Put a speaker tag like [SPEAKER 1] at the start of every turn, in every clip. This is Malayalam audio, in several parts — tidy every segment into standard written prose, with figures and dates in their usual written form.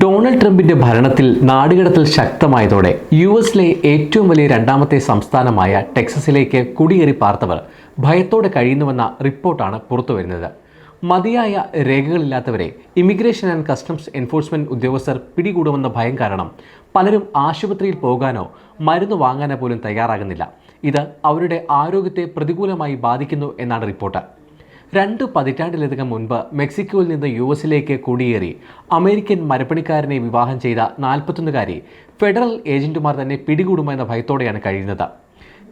[SPEAKER 1] ഡൊണാൾഡ് ട്രംപിന്റെ ഭരണത്തിൽ നാടുകടത്തൽ ശക്തമായതോടെ യുഎസിലെ ഏറ്റവും വലിയ രണ്ടാമത്തെ സംസ്ഥാനമായ ടെക്സസിലേക്ക് കുടിയേറി പാർത്തവർ ഭയത്തോടെ കഴിയുന്നുവെന്ന റിപ്പോർട്ടാണ് പുറത്തുവരുന്നത്. മതിയായ രേഖകളില്ലാത്തവരെ ഇമിഗ്രേഷൻ ആൻഡ് കസ്റ്റംസ് എൻഫോഴ്സ്മെന്റ് ഉദ്യോഗസ്ഥർ പിടികൂടുമെന്ന ഭയം കാരണം പലരും ആശുപത്രിയിൽ പോകാനോ മരുന്ന് വാങ്ങാനോ പോലും തയ്യാറാകുന്നില്ല. ഇത് അവരുടെ ആരോഗ്യത്തെ പ്രതികൂലമായി ബാധിക്കുന്നു എന്നാണ് റിപ്പോർട്ട്. 2 പതിറ്റാണ്ടിലധികം മുൻപ് മെക്സിക്കോയിൽ നിന്ന് യുഎസിലേക്ക് കുടിയേറി അമേരിക്കൻ മരപ്പണിക്കാരനെ വിവാഹം ചെയ്ത 41കാരി ഫെഡറൽ ഏജന്റുമാർ തന്നെ പിടികൂടുമെന്ന ഭയത്തോടെയാണ് കഴിയുന്നത്.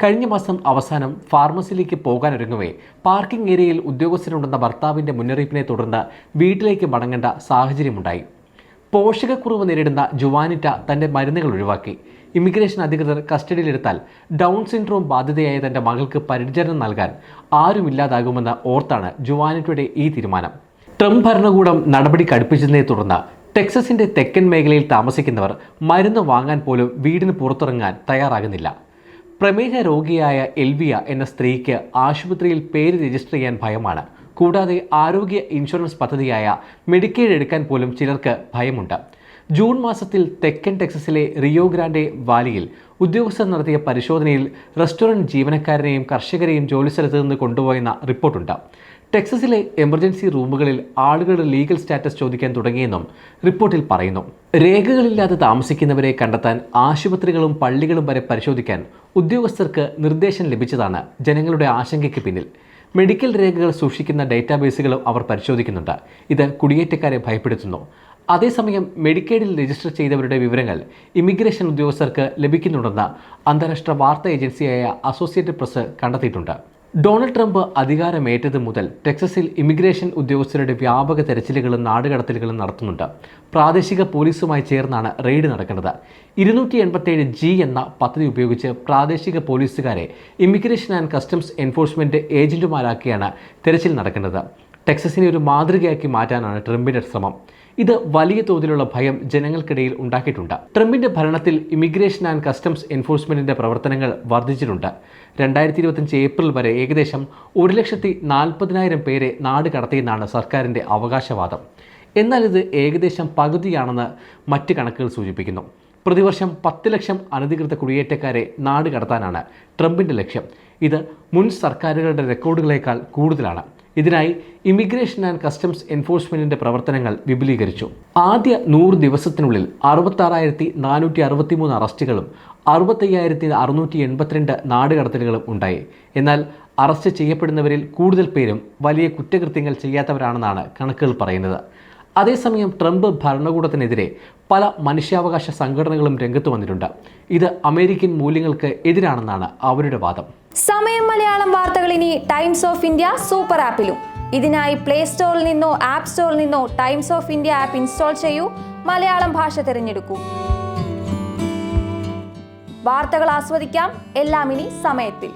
[SPEAKER 1] കഴിഞ്ഞ മാസം അവസാനം ഫാർമസിയിലേക്ക് പോകാനൊരുങ്ങവേ പാർക്കിംഗ് ഏരിയയിൽ ഉദ്യോഗസ്ഥരുണ്ടെന്ന ഭർത്താവിൻ്റെ മുന്നറിയിപ്പിനെ തുടർന്ന് വീട്ടിലേക്ക് മടങ്ങേണ്ട സാഹചര്യമുണ്ടായി. പോഷകക്കുറവ് നേരിടുന്ന ജുവാനിറ്റ തൻ്റെ മരുന്നുകൾ ഒഴിവാക്കി. ഇമിഗ്രേഷൻ അധികൃതർ കസ്റ്റഡിയിലെടുത്താൽ ഡൗൺ സിൻഡ്രോം ബാധിതയായ തൻ്റെ മകൾക്ക് പരിചരണം നൽകാൻ ആരുമില്ലാതാകുമെന്ന് ഓർത്താണ് ജുവാനിറ്റയുടെ ഈ തീരുമാനം. ട്രംപ് ഭരണകൂടം നടപടി കടുപ്പിച്ചതിനെ തുടർന്ന് ടെക്സസിൻ്റെ തെക്കൻ മേഖലയിൽ താമസിക്കുന്നവർ മരുന്ന് വാങ്ങാൻ പോലും വീടിന് പുറത്തിറങ്ങാൻ തയ്യാറാകുന്നില്ല. പ്രമേഹ രോഗിയായ എൽവിയ എന്ന സ്ത്രീക്ക് ആശുപത്രിയിൽ പേര് രജിസ്റ്റർ ചെയ്യാൻ ഭയമാണ്. കൂടാതെ ആരോഗ്യ ഇൻഷുറൻസ് പദ്ധതിയായ മെഡിക്കെയ്ഡ് എടുക്കാൻ പോലും ചിലർക്ക് ഭയമുണ്ട്. ജൂൺ മാസത്തിൽ തെക്കൻ ടെക്സസിലെ റിയോ ഗ്രാൻഡെ വാലിയിൽ ഉദ്യോഗസ്ഥർ നടത്തിയ പരിശോധനയിൽ റെസ്റ്റോറൻറ്റ് ജീവനക്കാരനെയും കർഷകരെയും ജോലിസ്ഥലത്ത് നിന്ന് കൊണ്ടുപോയെന്ന റിപ്പോർട്ടുണ്ട്. ടെക്സസിലെ എമർജൻസി റൂമുകളിൽ ആളുകളുടെ ലീഗൽ സ്റ്റാറ്റസ് ചോദിക്കാൻ തുടങ്ങിയെന്നും റിപ്പോർട്ടിൽ പറയുന്നു. രേഖകളില്ലാതെ താമസിക്കുന്നവരെ കണ്ടെത്താൻ ആശുപത്രികളും പള്ളികളും വരെ പരിശോധിക്കാൻ ഉദ്യോഗസ്ഥർക്ക് നിർദ്ദേശം ലഭിച്ചതാണ് ജനങ്ങളുടെ ആശങ്കയ്ക്ക് പിന്നിൽ. മെഡിക്കൽ രേഖകൾ സൂക്ഷിക്കുന്ന ഡേറ്റാബേസുകളും അവർ പരിശോധിക്കുന്നുണ്ട്. ഇത് കുടിയേറ്റക്കാരെ ഭയപ്പെടുത്തുന്നു. അതേസമയം മെഡിക്കെയ്ഡിൽ രജിസ്റ്റർ ചെയ്തവരുടെ വിവരങ്ങൾ ഇമിഗ്രേഷൻ ഉദ്യോഗസ്ഥർക്ക് ലഭിക്കുന്നുണ്ടെന്ന് അന്താരാഷ്ട്ര വാർത്താ ഏജൻസിയായ അസോസിയേറ്റഡ് പ്രസ് കണ്ടെത്തിയിട്ടുണ്ട്. ഡൊണാൾഡ് ട്രംപ് അധികാരമേറ്റത് മുതൽ ടെക്സസിൽ ഇമിഗ്രേഷൻ ഉദ്യോഗസ്ഥരുടെ വ്യാപക തെരച്ചിലുകളും നാടുകടത്തലുകളും നടത്തുന്നുണ്ട്. പ്രാദേശിക പോലീസുമായി ചേർന്നാണ് റെയ്ഡ് നടക്കുന്നത്. 287G എന്ന പദ്ധതി ഉപയോഗിച്ച് പ്രാദേശിക പോലീസുകാരെ ഇമിഗ്രേഷൻ ആൻഡ് കസ്റ്റംസ് എൻഫോഴ്സ്മെന്റ് ഏജന്റുമാരാക്കിയാണ് തെരച്ചിൽ നടക്കുന്നത്. ടെക്സസിനെ ഒരു മാതൃകയാക്കി മാറ്റാനാണ് ട്രംപിന്റെ ശ്രമം. ഇത് വലിയ തോതിലുള്ള ഭയം ജനങ്ങൾക്കിടയിൽ ഉണ്ടാക്കിയിട്ടുണ്ട്. ട്രംപിന്റെ ഭരണത്തിൽ ഇമിഗ്രേഷൻ ആൻഡ് കസ്റ്റംസ് എൻഫോഴ്സ്മെന്റിന്റെ പ്രവർത്തനങ്ങൾ വർദ്ധിച്ചിട്ടുണ്ട്. 2025 ഏപ്രിൽ വരെ ഏകദേശം 1,40,000 പേരെ നാട് കടത്തിയെന്നാണ് സർക്കാരിന്റെ അവകാശവാദം. എന്നാൽ ഇത് ഏകദേശം പകുതിയാണെന്ന് മറ്റ് കണക്കുകൾ സൂചിപ്പിക്കുന്നു. പ്രതിവർഷം 10 ലക്ഷം അനധികൃത കുടിയേറ്റക്കാരെ നാട് കടത്താനാണ് ട്രംപിന്റെ ലക്ഷ്യം. ഇത് മുൻ സർക്കാരുകളുടെ റെക്കോർഡുകളേക്കാൾ കൂടുതലാണ്. ഇതിനായി ഇമിഗ്രേഷൻ ആൻഡ് കസ്റ്റംസ് എൻഫോഴ്സ്മെന്റിന്റെ പ്രവർത്തനങ്ങൾ വിപുലീകരിച്ചു. ആദ്യ 100 ദിവസത്തിനുള്ളിൽ 66,463 അറസ്റ്റുകളും 65,682 നാടുകടത്തലുകളും ഉണ്ടായി. എന്നാൽ അറസ്റ്റ് ചെയ്യപ്പെടുന്നവരിൽ കൂടുതൽ പേരും വലിയ കുറ്റകൃത്യങ്ങൾ ചെയ്യാത്തവരാണെന്നാണ് കണക്കുകൾ പറയുന്നത്. അതേസമയം ട്രംപ് ഭരണകൂടത്തിനെതിരെ പല മനുഷ്യാവകാശ സംഘടനകളും രംഗത്ത് വന്നിട്ടുണ്ട്. ഇത് അമേരിക്കൻ മൂല്യങ്ങൾക്ക് എതിരാണെന്നാണ് അവരുടെ വാദം.
[SPEAKER 2] സമയം മലയാളം വാർത്തകൾ ഇനി ടൈംസ് ഓഫ് ഇന്ത്യ സൂപ്പർ ആപ്പിലും. ഇതിനായി പ്ലേ സ്റ്റോറിൽ നിന്നോ ആപ്പ് സ്റ്റോറിൽ നിന്നോ times of India app install ചെയ്യൂ. മലയാളം ഭാഷ തിരഞ്ഞെടുക്കൂ. വാർത്തകൾ ആസ്വദിക്കാം. എല്ലാം ഇനി സമയത്തിൽ.